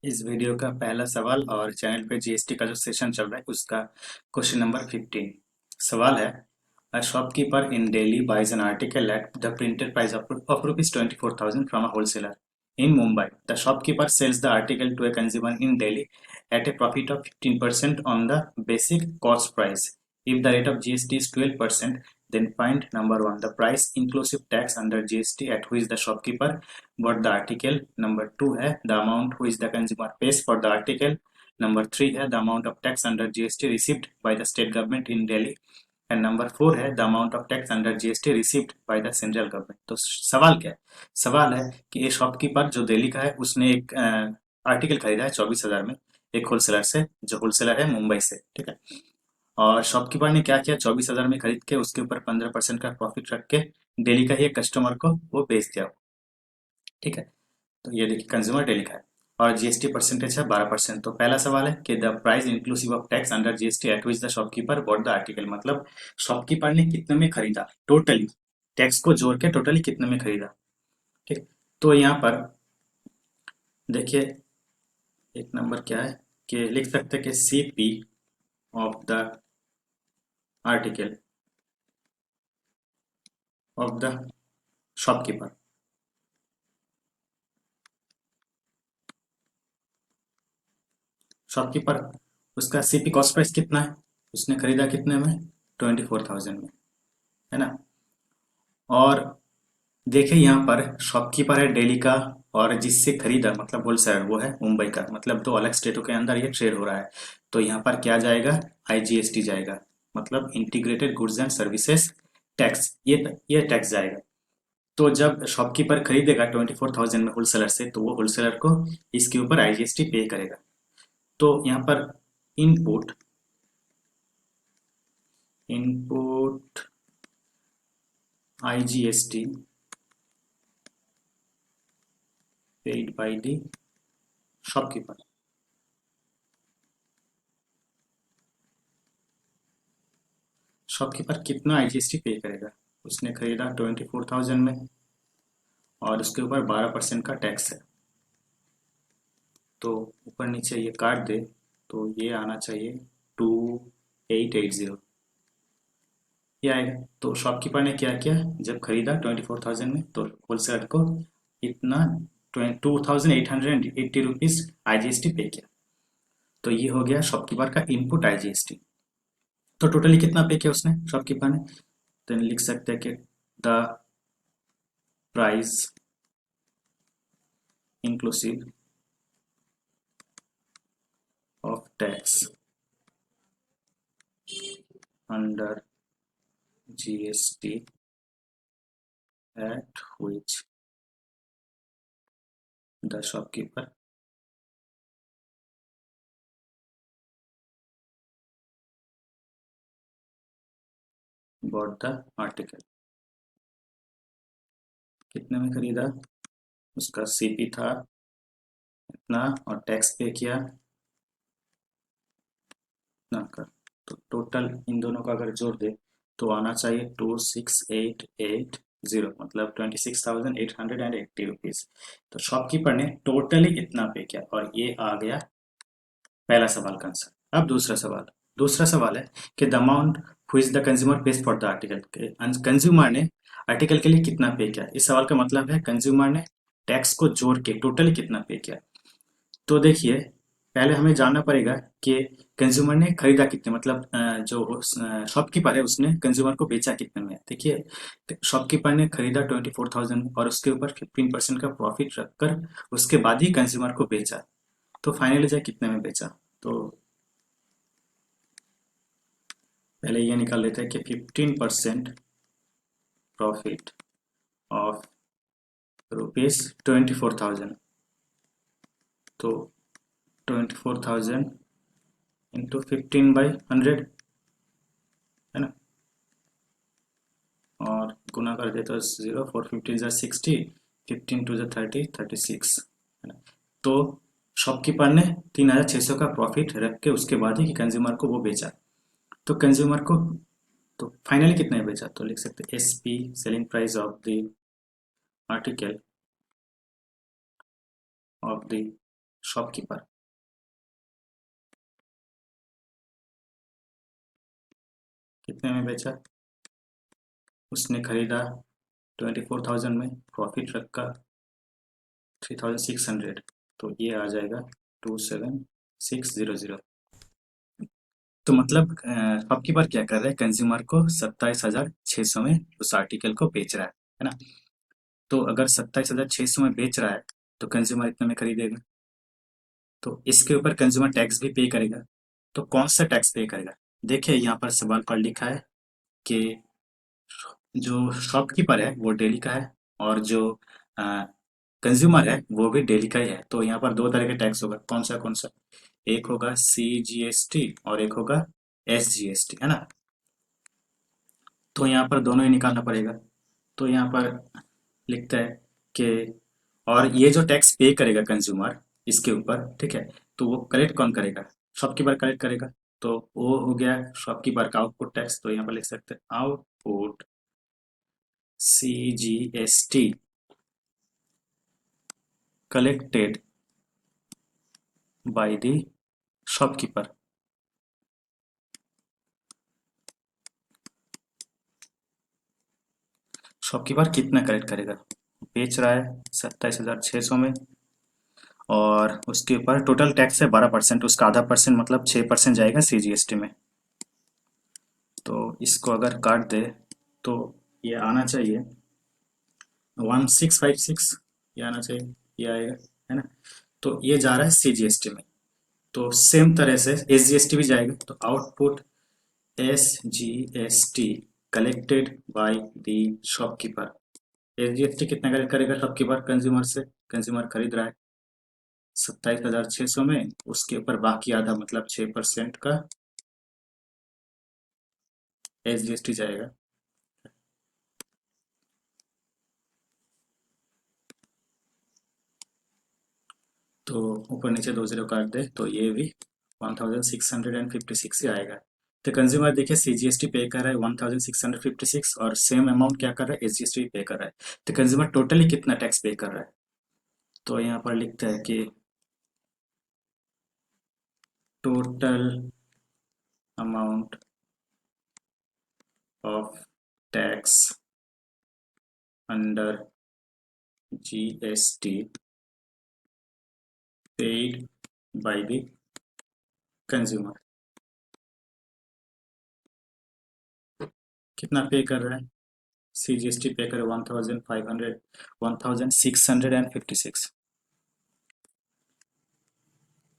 इस वीडियो का पहला सवाल और चैनल पे जीएसटी का जो सेशन चल रहा है उसका क्वेश्चन नंबर 15 सवाल है। A shopkeeper in Delhi buys an article at the printed price of rupees 24,000 from a wholesaler in Mumbai. The shopkeeper sells the article to a consumer in Delhi at a profit of 15% on the basic cost price. If the rate of GST is 12%, then find number one, the price inclusive tax under GST at which the shopkeeper bought the article. Number two है the amount which the consumer pays for the article. Number three है the amount of tax under GST received by the state government in Delhi. And number four है the amount of tax under GST received by the central government. तो सवाल क्या है? सवाल है कि ये शॉपकीपर जो दिल्ली का है उसने एक आर्टिकल खरीदा है 24,000 में एक होलसेलर से, जो होलसेलर है मुंबई से। ठीक है। और शॉपकीपर ने क्या किया, 24,000 में खरीद के उसके ऊपर 15% का प्रॉफिट रख के दिल्ली का ही एक कस्टमर को वो बेच दिया। ठीक है। तो ये देखिए कंज्यूमर डेली का है और जीएसटी परसेंटेज है 12%। तो पहला सवाल है कि the price inclusive of tax under GST at which the shopkeeper bought the article, मतलब शॉपकीपर ने कितने में खरीदा, टोटली टैक्स को जोड़ के टोटली कितने में खरीदा। ठीक। तो यहाँ पर देखिए एक नंबर क्या है कि लिख सकते हैं कि CP of the article of the shopkeeper. Shopkeeper उसका सीपी कॉस्ट प्राइस कितना है, उसने खरीदा कितने में, 24,000 में, है ना। और देखिए यहाँ पर शॉपकीपर है दिल्ली का और जिससे खरीदा मतलब होलसेलर वो है मुंबई का, मतलब दो अलग स्टेटों के अंदर ये ट्रेड हो रहा है। तो यहाँ पर क्या जाएगा, आईजीएसटी जाएगा, मतलब integrated goods and services tax, ये टैक्स जाएगा। तो जब शॉपकीपर खरीदेगा 24,000 में होलसेलर से, तो वो होलसेलर को इसके ऊपर आईजीएसटी पे करेगा। तो यहाँ पर input input IGST paid by the shopkeeper. Shopkeeper कितना आईजीएसटी पे करेगा, उसने खरीदा 24,000 में और उसके ऊपर 12% का टैक्स है। तो ऊपर नीचे ये काट दे तो ये आना चाहिए 2880, ये आएगा। तो शॉपकीपर ने क्या किया, जब खरीदा 24,000 में तो होलसेलर को इतना 2,880 रुपीज आईजीएसटी पे किया। तो ये हो गया शॉपकीपर का इनपुट आईजीएसटी। तो टोटली कितना पे किया उसने शॉपकीपर ने, तो लिख सकते हैं कि the price inclusive of tax under GST at which the shopkeeper bought the article। कितने में खरीदा, उसका सीपी था इतना और टैक्स पे किया इतना का। तो टोटल इन दोनों का अगर जोड़ दे तो आना चाहिए 26,880, मतलब 26,880 रुपीज। तो शॉपकीपर ने टोटली इतना पे किया और ये आ गया पहला सवाल का आंसर। अब दूसरा सवाल है कि the amount which the consumer page for the article, consumer ने आर्टिकल के लिए कितना पे किया। इस सवाल का मतलब है कंज्यूमर ने टैक्स को जोड़ के टोटली कितना पे किया। तो देखिए पहले हमें जानना पड़ेगा कि कंज्यूमर ने खरीदा कितने, मतलब जो शॉपकीपर है उसने कंज्यूमर को बेचा कितने में। देखिए शॉपकीपर ने खरीदा 24,000 और उसके ऊपर 15% का प्रॉफिट रखकर उसके बाद ही कंज्यूमर को बेचा। तो फाइनली जाए कितने में बेचा, तो पहले ये निकाल लेते हैं कि 15% प्रॉफिट ऑफ ₹24,000, तो 24,000 इंटू 15/100 है ना, और गुना कर दे तो 0, 4 15 60, 15 2 30, 36 है ना। तो शॉपकीपर ने 3,600 का प्रॉफिट रख के उसके बाद ही कंज्यूमर को वो बेचा। तो कंज्यूमर को तो फाइनली कितने बेचा, तो लिख सकते हैं S P selling price of the article of the shopkeeper कितने में बेचा? उसने खरीदा 24,000 में, प्रॉफिट रखा 3,600, तो ये आ जाएगा 27,600। तो मतलब शॉपकीपर क्या कर रहा है, कंज्यूमर को 27,600 में उस आर्टिकल को बेच रहा है ना। तो अगर 27,600 में बेच रहा है तो कंज्यूमर इतने में खरीदेगा, तो इसके ऊपर कंज्यूमर टैक्स भी पे करेगा। तो कौन सा टैक्स पे करेगा? देखिए यहाँ पर सवाल पर लिखा है कि जो शॉपकीपर है वो डेली का है, और जो कंज्यूमर है वो भी डेली का ही है। तो यहाँ पर दो तरह के टैक्स होगा, कौन सा? एक होगा CGST और एक होगा SGST, है ना। तो यहाँ पर दोनों ही निकालना पड़ेगा। तो यहाँ पर लिखता है कि और ये जो टैक्स पे करेगा कंज्यूमर इसके ऊपर, ठीक है, तो वो कलेक्ट कौन करेगा? शॉपकीपर कलेक्ट करेगा। तो वो हो गया शॉपकीपर का आउटपुट टैक्स। तो यहाँ पर लिख सकते हैं output CGST collected by the shopkeeper। Shopkeeper कितना कलेक्ट करेगा? बेच रहा है 27,600 में, और उसके ऊपर टोटल टैक्स है 12%, उसका आधा परसेंट मतलब 6% जाएगा CGST में। तो इसको अगर काट दे तो ये आना चाहिए 1656, ये आना चाहिए, ये आएगा, है ना। तो ये जा रहा है CGST में। तो सेम तरह से SGST भी जाएगा। तो output SGST collected by the shopkeeper. SGST कितना कलेक्ट करेगा शॉपकीपर कंज्यूमर से? कंज्यूमर खरीद रहा है 27,600 में, उसके ऊपर बाकी आधा मतलब 6% का SGST जाएगा। तो ऊपर नीचे दो जीरो काट दे तो ये भी 1656 ही आएगा। तो कंज्यूमर देखिए CGST पे कर रहा है 1656, और सेम अमाउंट क्या कर रहा है, SGST पे कर रहा है। तो कंज्यूमर टोटली कितना टैक्स पे कर रहा है? तो यहाँ पर लिखता है कि total amount of tax under GST paid by the consumer. कितना पे कर रहा है? CGST पे करे 1656,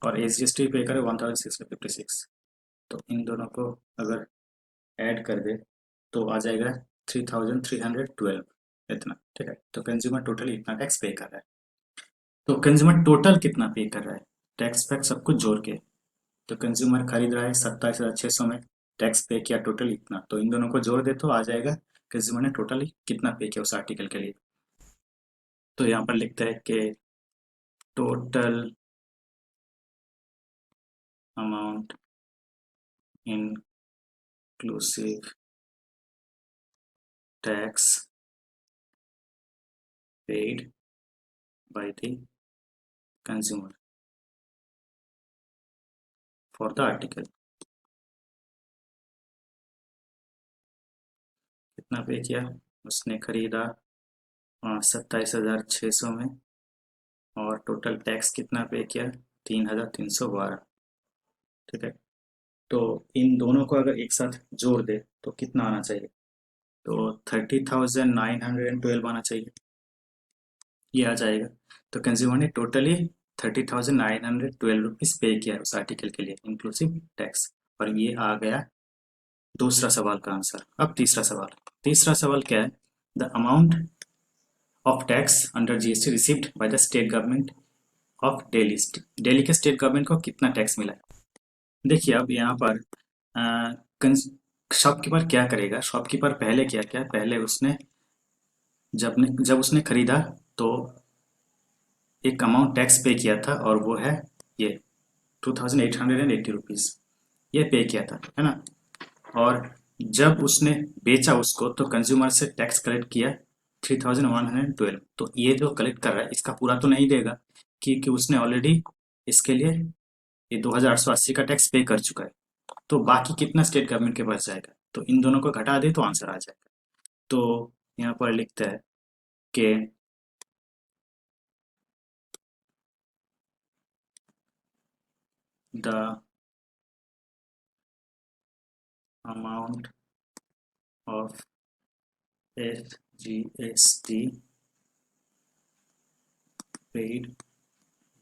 और SGST पे करे 1656। तो इन दोनों को अगर ऐड कर दे तो आ जाएगा 3312, इतना, ठीक है। तो कंज्यूमर टोटल इतना टैक्स पे कर रहा है। तो कंज्यूमर टोटल कितना पे कर रहा है, टैक्स फैक्स सब कुछ जोड़ के? तो कंज्यूमर खरीद रहा है 27,600 में, टैक्स पे किया टोटल इतना, तो इन दोनों को जोड़ दे तो आ जाएगा कंज्यूमर ने टोटली कितना पे किया उस आर्टिकल के लिए। तो यहाँ पर लिखता है कि total amount inclusive tax paid by the consumer for the article। कितना पे किया? उसने खरीदा 27,600 में, और टोटल टैक्स कितना पे किया? 3,312, ठीक है। तो इन दोनों को अगर एक साथ जोड़ दे तो कितना आना चाहिए? तो 30,912 आना चाहिए, ये आ जाएगा। तो कंज्यूमर ने टोटली 30,912 रुपीज पे किया है उस आर्टिकल के लिए इंक्लूसिव टैक्स, और ये आ गया दूसरा सवाल का आंसर। अब तीसरा सवाल क्या है? The amount of tax under GST received by the state government of Delhi. Delhi के स्टेट गवर्नमेंट को कितना टैक्स मिला है? देखिए अब यहाँ पर शॉपकीपर क्या करेगा, शॉपकीपर पहले क्या किया, पहले उसने जब उसने खरीदा तो एक अमाउंट टैक्स पे किया था, और वो है ये 2,880 रुपीज, ये पे किया था, है ना। और जब उसने बेचा उसको तो कंज्यूमर से टैक्स कलेक्ट किया 3,112। तो ये जो कलेक्ट कर रहा है इसका पूरा तो नहीं देगा, क्योंकि उसने ऑलरेडी इसके लिए ये 2880 का टैक्स पे कर चुका है। तो बाकी कितना स्टेट गवर्नमेंट के पास जाएगा, तो इन दोनों को घटा दे तो आंसर आ जाएगा। तो यहाँ पर लिखता है कि the amount of SGST paid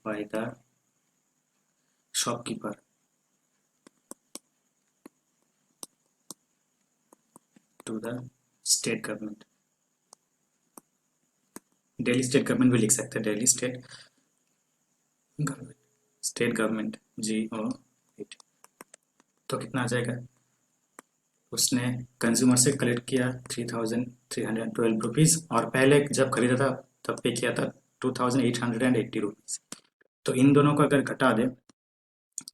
by the shopkeeper to the state government, Delhi state government भी लिख सकते हैं, दिल्ली स्टेट गवर्नमेंट GO8। तो कितना आ जाएगा, उसने कंज्यूमर से कलेक्ट किया 3312 रुपीज़ और पहले जब खरीदा था तब पे किया था 2880 रुपीज़। तो इन दोनों को अगर घटा दे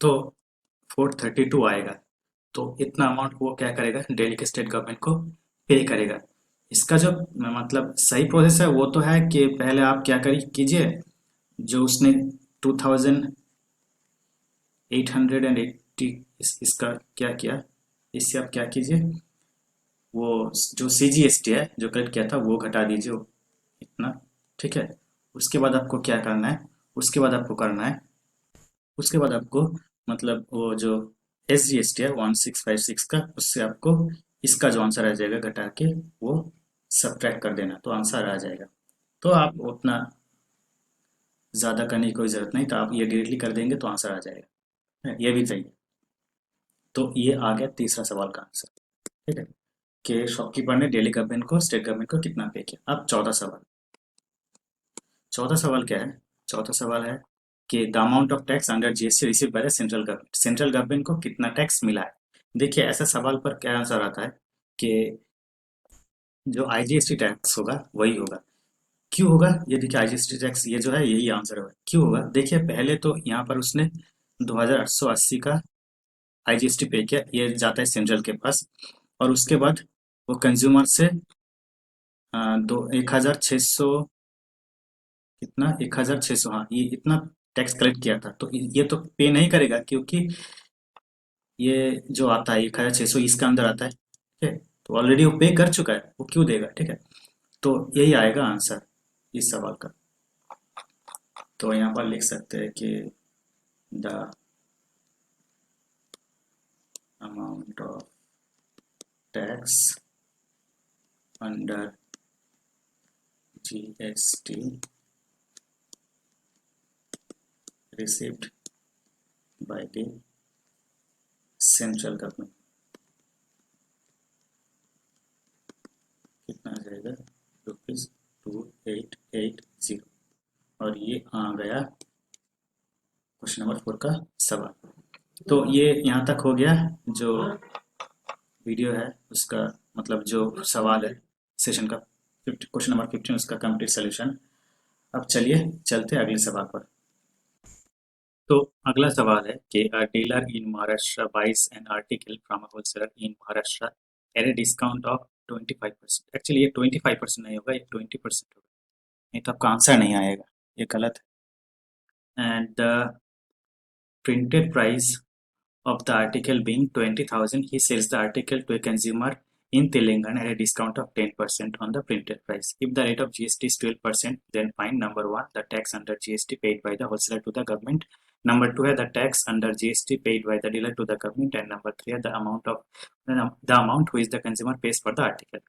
तो 432 आएगा। तो इतना अमाउंट वो क्या करेगा, दिल्ली के स्टेट गवर्नमेंट को पे करेगा। इसका जो मतलब सही प्रोसेस है वो तो है कि पहले आप क्या कीजिए, जो उसने 2880 इसका क्या किया, इससे आप क्या कीजिए, वो जो CGST है जो कलेक्ट किया था वो घटा दीजिए इतना, ठीक है। उसके बाद आपको क्या करना है, उसके बाद आपको करना है, उसके बाद आपको मतलब वो जो SGST है 1656 का, उससे आपको इसका जो आंसर आ जाएगा घटा के वो सब्ट्रैक्ट कर देना, तो आंसर आ जाएगा। तो आप उतना ज़्यादा करने की कोई ज़रूरत नहीं, तो आप ये डायरेक्टली कर देंगे तो आंसर आ जाएगा। ये भी चाहिए। तो ये आ गया तीसरा सवाल का आंसर, ठीक है, कि शॉपकीपर ने दिल्ली गवर्नमेंट को, स्टेट गवर्नमेंट को कितना पे किया। अब चौथा सवाल, चौथा सवाल क्या है, चौथा सवाल है कि the amount of tax under GST receive by the central government, central government को कितना टैक्स मिला है। देखिए ऐसा सवाल पर क्या आंसर आता है कि जो IGST टैक्स होगा वही होगा। क्यों होगा, ये देखिए IGST टैक्स ये जो है यही आंसर होगा। क्यों होगा, देखिए पहले तो यहाँ पर उसने 2880 का IGST पे किया, ये जाता है सेंट्रल के पास, और उसके बाद वो कंज्यूमर से दो 1600 कितना 1600, हाँ ये इतना टैक्स कलेक्ट किया था। तो ये तो पे नहीं करेगा क्योंकि ये जो आता है 1600 इसके अंदर आता है, ठीक है। तो ऑलरेडी वो पे कर चुका है, वो क्यों देगा, ठीक है। तो यही आएगा आंसर इस सवाल का। तो यहाँ पर लिख सकते हैं कि the amount of tax under GST received by the central government कितना आ जाएगा, ₹2880। और ये आ गया क्वेश्चन नंबर 4 का सवाल। तो ये यहाँ तक हो गया, जो वीडियो है उसका मतलब जो सवाल है सेशन का क्वेश्चन नंबर 15 उसका कंप्लीट सोल्यूशन। अब चलिए चलते हैं अगले सवाल पर। तो अगला सवाल है कि a dealer in Maharashtra buys an article from a wholesaler in Maharashtra at a discount of 25%। Actually ये 25% नहीं होगा, ये 20% होगा, नहीं तो आपका आंसर नहीं आएगा, ये गलत है। And the printed price of the article being 20,000, he sells the article to a consumer in Telangana at a discount of 10% on the printed price. If the rate of GST is 12%, then find number 1, the tax under GST paid by the wholesaler to the government. Number 2 है the tax under GST paid by the dealer to the government, and number 3 है the amount which the consumer pays for the article.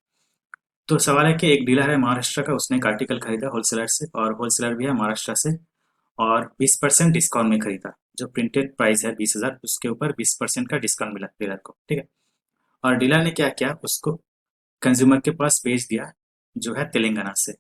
तो सवाल है कि एक dealer है महाराष्ट्र का, उसने एक आर्टिकल खरीदा होलसेलर से, और होलसेलर भी है महाराष्ट्र से, और 20% डिस्काउंट में खरीदा। जो प्रिंटेड प्राइस है 20,000, उसके ऊपर 20% का डिस्काउंट मिला डीलर को, ठीक है। और डीलर ने क्या किया, उसको कंज्यूमर के पास बेच दिया जो है तेलंगाना से,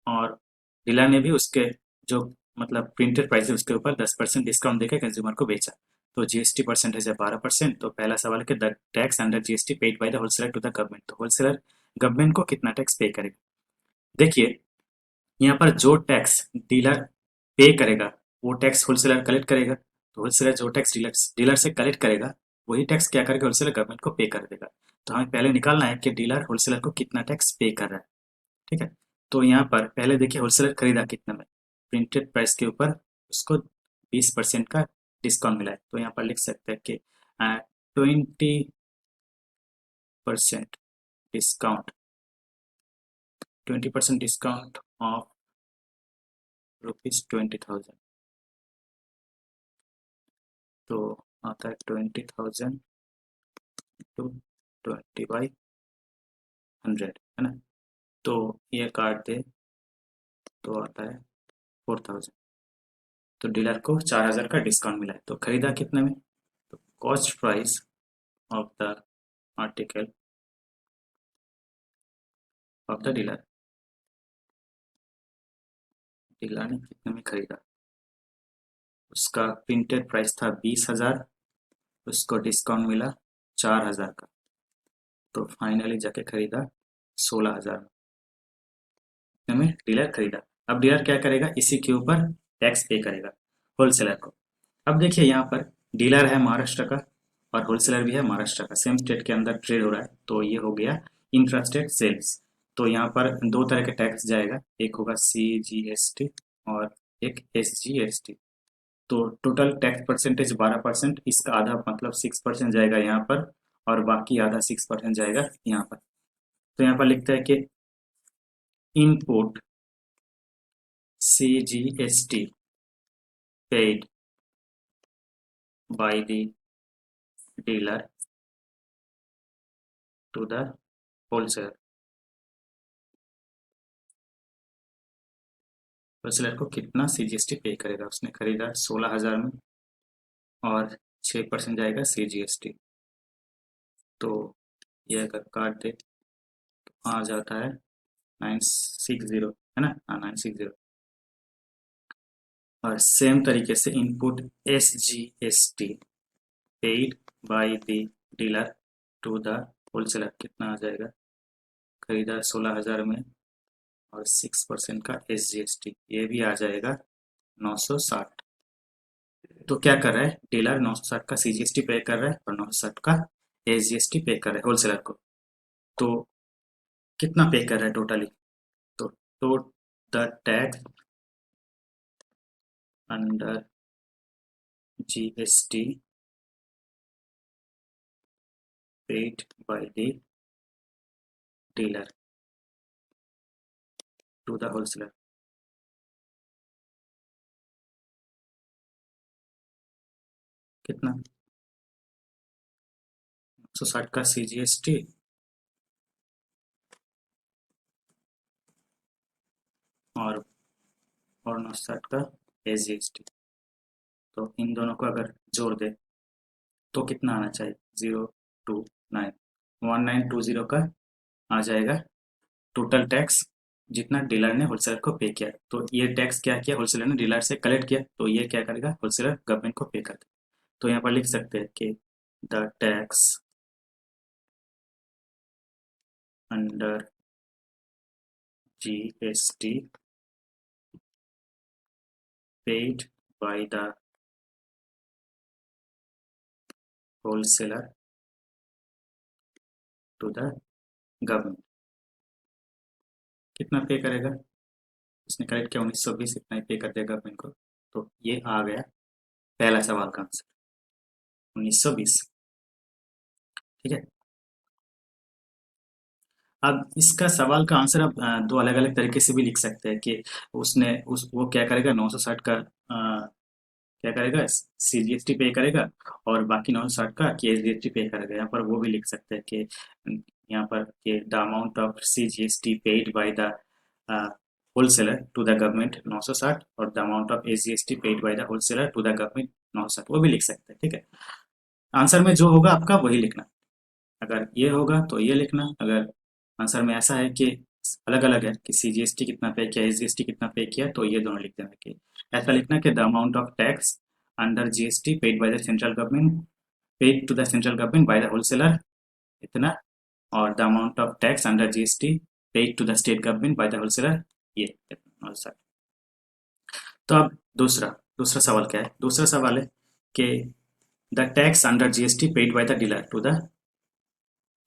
और डीलर ने भी उसके जो मतलब प्रिंटेड प्राइस है उसके ऊपर 10% डिस्काउंट देकर कंज्यूमर को बेचा। तो GST परसेंटेज है 12%। तो पहला सवाल है कि the tax under GST paid by the wholesaler to the government, तो होलसेलर गवर्नमेंट को कितना टैक्स पे करेगा। देखिए यहाँ पर जो टैक्स डीलर पे करेगा वो टैक्स होलसेलर कलेक्ट करेगा, तो होलसेलर जो टैक्स डीलर से कलेक्ट करेगा वही टैक्स क्या करेगा, होलसेलर गवर्नमेंट को पे कर देगा। तो हमें पहले निकालना है कि डीलर होलसेलर को कितना टैक्स पे कर रहा है, ठीक है। तो यहाँ पर पहले देखिए होलसेलर खरीदा कितना में, प्रिंटेड प्राइस के ऊपर उसको 20% का डिस्काउंट मिला है। तो यहाँ पर लिख सकते हैं कि 20% डिस्काउंट, 20% डिस्काउंट ऑफ ₹20,000। तो आता है 20,000 टू 20/100, है ना। तो ये काट दे तो आता है 4,000। तो डीलर को 4,000 का डिस्काउंट मिला है। तो खरीदा कितने में? तो cost price of the article of the dealer, dealer ने कितने में खरीदा? उसका प्रिंटेड प्राइस था 20,000, उसको डिस्काउंट मिला 4,000 का, तो फाइनली जाके खरीदा 16,000 में डीलर खरीदा। अब डीलर क्या करेगा? इसी के ऊपर टैक्स पे करेगा होलसेलर को। अब देखिए यहाँ पर डीलर है महाराष्ट्र का और होलसेलर भी है महाराष्ट्र का, सेम स्टेट के अंदर ट्रेड हो रहा है, तो ये हो गया इंट्रा स्टेट सेल्स। तो यहाँ पर दो तरह के टैक्स जाएगा, एक होगा CGST और एक SGST। तो टोटल टैक्स परसेंटेज 12%, इसका आधा मतलब 6% जाएगा यहाँ पर और बाकी आधा 6% जाएगा यहाँ पर। तो यहाँ पर लिखता है कि input CGST paid by the dealer to the wholesaler। Wholesaler को कितना CGST पे करेगा? उसने खरीदा 16,000 में और 6% जाएगा CGST। तो ये अगर काट दे तो आ जाता है 960, है ना। हाँ 960। और सेम तरीके से input SGST paid by the dealer to the wholesaler कितना आ जाएगा? खरीदा 16,000 में और 6% का SGST, ये भी आ जाएगा 960। तो क्या कर रहा है डीलर? 960 का CGST पे कर रहा है और 960 का SGST पे कर रहा है होलसेलर को। तो कितना पे कर रहा है टोटली? तो the tax under GST paid by the dealer to the wholesaler कितना? 960 का CGST और 960 का SGST। तो इन दोनों को अगर जोड़ दे तो कितना आना चाहिए? 029 1920 का आ जाएगा टोटल टैक्स, जितना डीलर ने होलसेलर को पे किया। तो ये टैक्स क्या किया? होलसेलर ने डीलर से कलेक्ट किया, तो ये क्या करेगा? होलसेलर गवर्नमेंट को पे कर देगा। तो यहाँ पर लिख सकते हैं कि the tax under GST paid by the wholesaler to the government कितना पे करेगा? इसने कलेक्ट किया 1920, इतना ही पे कर देगा गवर्नमेंट को। तो ये आ गया पहला सवाल का आंसर 1920। ठीक है। अब इसका सवाल का आंसर आप दो अलग अलग तरीके से भी लिख सकते हैं कि उसने उस वो क्या करेगा? 960 का क्या करेगा? CGST पे करेगा और बाकी 960 का SGST पे करेगा। यहाँ पर वो भी लिख सकते हैं कि यहाँ पर कि the amount of CGST paid by the wholesaler to the government 960 और the amount of SGST paid by the wholesaler to the government 960, वो भी लिख सकते हैं। ठीक है। आंसर में जो होगा आपका वही लिखना। अगर ये होगा तो ये लिखना, अगर आंसर में ऐसा है कि अलग अलग है कि CGST कितना पे किया, SGST कितना पे किया, तो ये दोनों लिख देना कि ऐसा लिखना कि the amount of tax under GST paid by the central government paid to the central government by the wholesaler इतना, और the amount of tax under GST paid to the state government by the wholesaler ये इतना। तो अब दूसरा दूसरा सवाल क्या है? दूसरा सवाल है कि the tax under GST paid by the dealer to the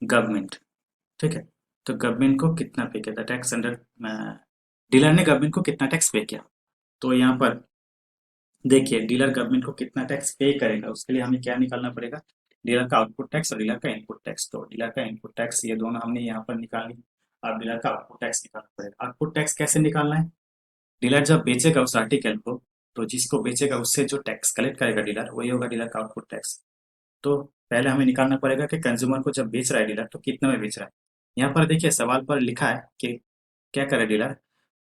government. ठीक है। तो गवर्नमेंट को कितना पे किया था टैक्स अंडर, डीलर ने गवर्नमेंट को कितना टैक्स पे किया? तो यहाँ पर देखिए डीलर गवर्नमेंट को कितना टैक्स पे करेगा उसके लिए हमें क्या निकालना पड़ेगा, डीलर का आउटपुट टैक्स और डीलर का इनपुट टैक्स। तो डीलर का इनपुट टैक्स ये दोनों हमने यहाँ पर निकाल ली। अब डीलर का आउटपुट टैक्स निकालना पड़ेगा। आउटपुट टैक्स कैसे निकालना है, डीलर जब बेचेगा उस आर्टिकल को, तो जिसको बेचेगा उससे जो टैक्स कलेक्ट करेगा डीलर, वही होगा डीलर का आउटपुट टैक्स। तो पहले हमें निकालना पड़ेगा कि कंज्यूमर को जब बेच रहा है डीलर तो कितने में बेच रहा है। यहाँ पर देखिए सवाल पर लिखा है कि क्या करे डीलर,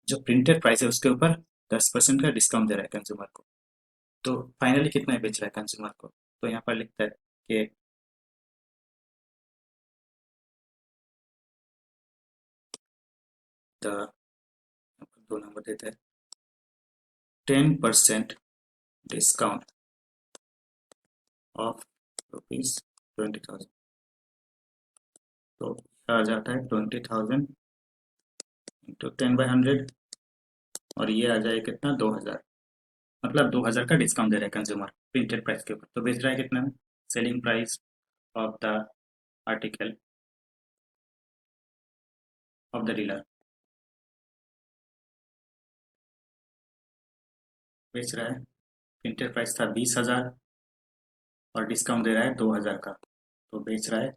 जो प्रिंटेड प्राइस है उसके ऊपर 10% का डिस्काउंट दे रहा है कंज्यूमर को। तो फाइनली कितना बेच रहा है कंज्यूमर को, तो यहाँ पर लिखता है कि द, 2 नंबर देते हैं, 10% डिस्काउंट ऑफ ₹20,000। तो आ जाता है 20,000 इंटू 10/100, और ये आ जाए कितना, 2,000। मतलब 2,000 का डिस्काउंट दे रहा है कंज्यूमर प्रिंटेड प्राइस के ऊपर। तो बेच रहा है कितना में, selling price of the article of the dealer, बेच रहा है, प्रिंटेड प्राइस था 20,000 और डिस्काउंट दे रहा है 2,000 का, तो बेच रहा है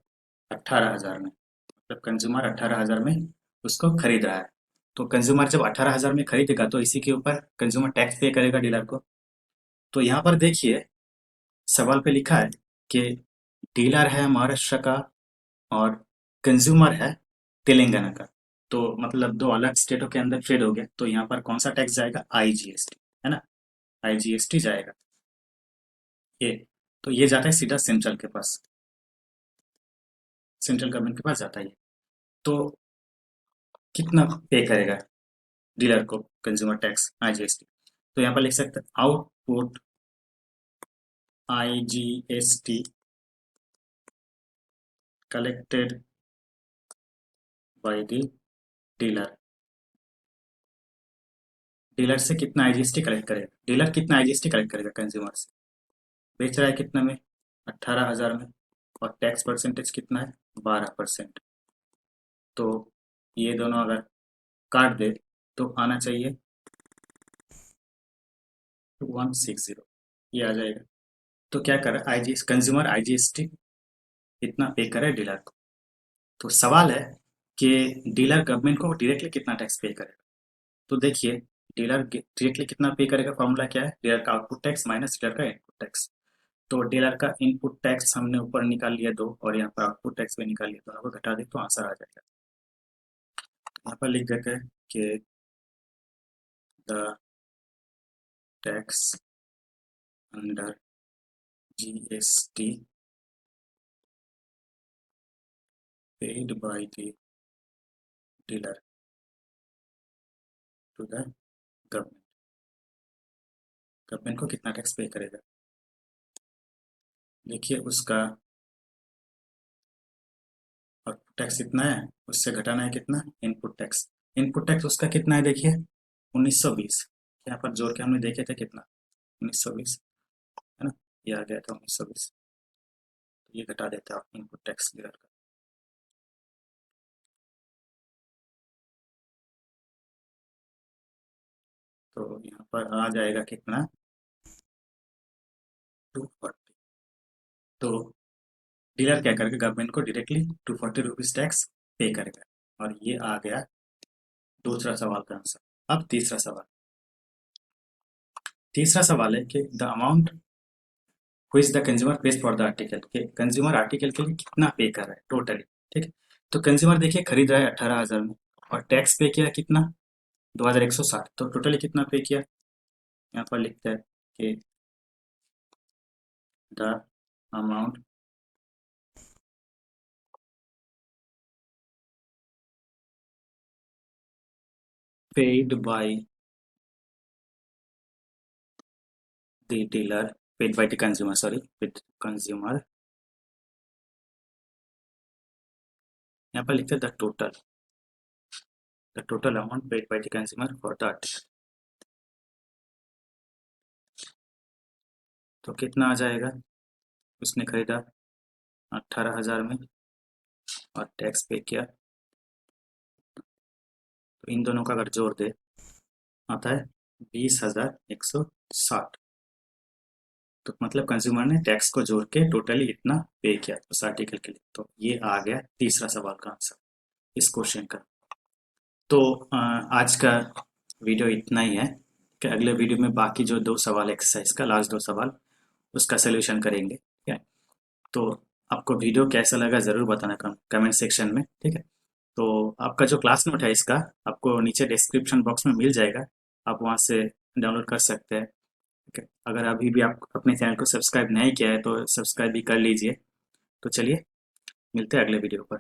18,000 में। मतलब कंज्यूमर 18,000 में उसको खरीद रहा है। तो कंज्यूमर जब 18,000 में खरीदेगा तो इसी के ऊपर कंज्यूमर टैक्स पे करेगा डीलर को। तो यहाँ पर देखिए सवाल पे लिखा है कि डीलर है महाराष्ट्र का और कंज्यूमर है तेलंगाना का। तो मतलब दो अलग स्टेटों के अंदर ट्रेड हो गया, तो यहाँ पर कौन सा टैक्स जाएगा, आईजीएसटी, है ना, आईजीएसटी जाएगा ये। तो ये जाता है सीधा सेंट्रल के पास, सेंट्रल गवर्नमेंट के पास जाता है ये। तो कितना पे करेगा डीलर को कंज्यूमर टैक्स आईजीएसटी, तो यहाँ पर लिख सकते हैं output IGST collected by the dealer. Dealer से कितना आईजीएसटी कलेक्ट करेगा, डीलर कितना आईजीएसटी कलेक्ट करेगा कंज्यूमर से, बेच रहा है कितना में, 18,000 में, और टैक्स परसेंटेज कितना है, 12%। तो ये दोनों अगर काट दे तो आना चाहिए 160, ये आ जाएगा। तो क्या कर रहा है आईजीएस कंज्यूमर, आईजीएसटी कितना पे करे डीलर को। तो सवाल है कि डीलर गवर्नमेंट को डायरेक्टली कितना टैक्स पे करेगा। तो देखिए डीलर डायरेक्टली कितना पे करेगा, फॉर्मूला क्या है, डीलर का आउटपुट टैक्स माइनस डीलर का इनपुट टैक्स। तो डीलर का इनपुट टैक्स हमने ऊपर निकाल लिया 2, और यहाँ पर आउटपुट टैक्स भी निकाल लिया, दोनों को घटा दे तो आंसर आ जाएगा। यहाँ पर लिख देते हैं कि the tax under GST paid by the dealer to the government, government को कितना टैक्स पे करेगा। देखिए उसका आउटपुट टैक्स कितना है, उससे घटाना है कितना, इनपुट टैक्स। इनपुट टैक्स उसका कितना है देखिए, 1920। यहाँ पर जोड़ के हमने देखे थे कितना, 1920, है ना, ये आ गया था 1920। तो ये घटा देता है इनपुट टैक्स डीलर का। तो यहाँ पर आ जाएगा कितना, 240। तो डीलर क्या करेगा, गवर्नमेंट को डायरेक्टली 240 रुपीज टैक्स पे करेगा। और ये आ गया दूसरा सवाल का आंसर। अब तीसरा सवाल, तीसरा सवाल है कि the amount which the consumer page for the article, के कंज्यूमर आर्टिकल के लिए कितना पे कर रहा है टोटली। ठीक है, तो कंज्यूमर देखिए खरीद रहा है 18,000 में, और टैक्स पे किया कितना, 2,160। तो टोटली कितना पे किया, यहाँ पर लिखते हैं कि the amount paid by the dealer, paid by the consumer, sorry, paid consumer, यहाँ पर लिखते हैं the total amount paid by the consumer for the article. तो कितना आ जाएगा, उसने खरीदा 18,000 में और टैक्स पे किया, तो इन दोनों का अगर जोड़ दे आता है 20,160। तो मतलब कंज्यूमर ने टैक्स को जोड़ के टोटली इतना पे किया उस आर्टिकल के लिए। तो ये आ गया तीसरा सवाल का आंसर इस क्वेश्चन का। तो आज का वीडियो इतना ही है कि अगले वीडियो में बाकी जो 2 सवाल एक्सरसाइज का लास्ट 2 सवाल उसका सोल्यूशन करेंगे, ठीक है। तो आपको वीडियो कैसा लगा ज़रूर बताना कमेंट सेक्शन में, ठीक है। तो आपका जो क्लास नोट है इसका आपको नीचे डिस्क्रिप्शन बॉक्स में मिल जाएगा, आप वहाँ से डाउनलोड कर सकते हैं, ठीक है। अगर अभी भी आप अपने चैनल को सब्सक्राइब नहीं किया है तो सब्सक्राइब भी कर लीजिए। तो चलिए मिलते हैं अगले वीडियो पर।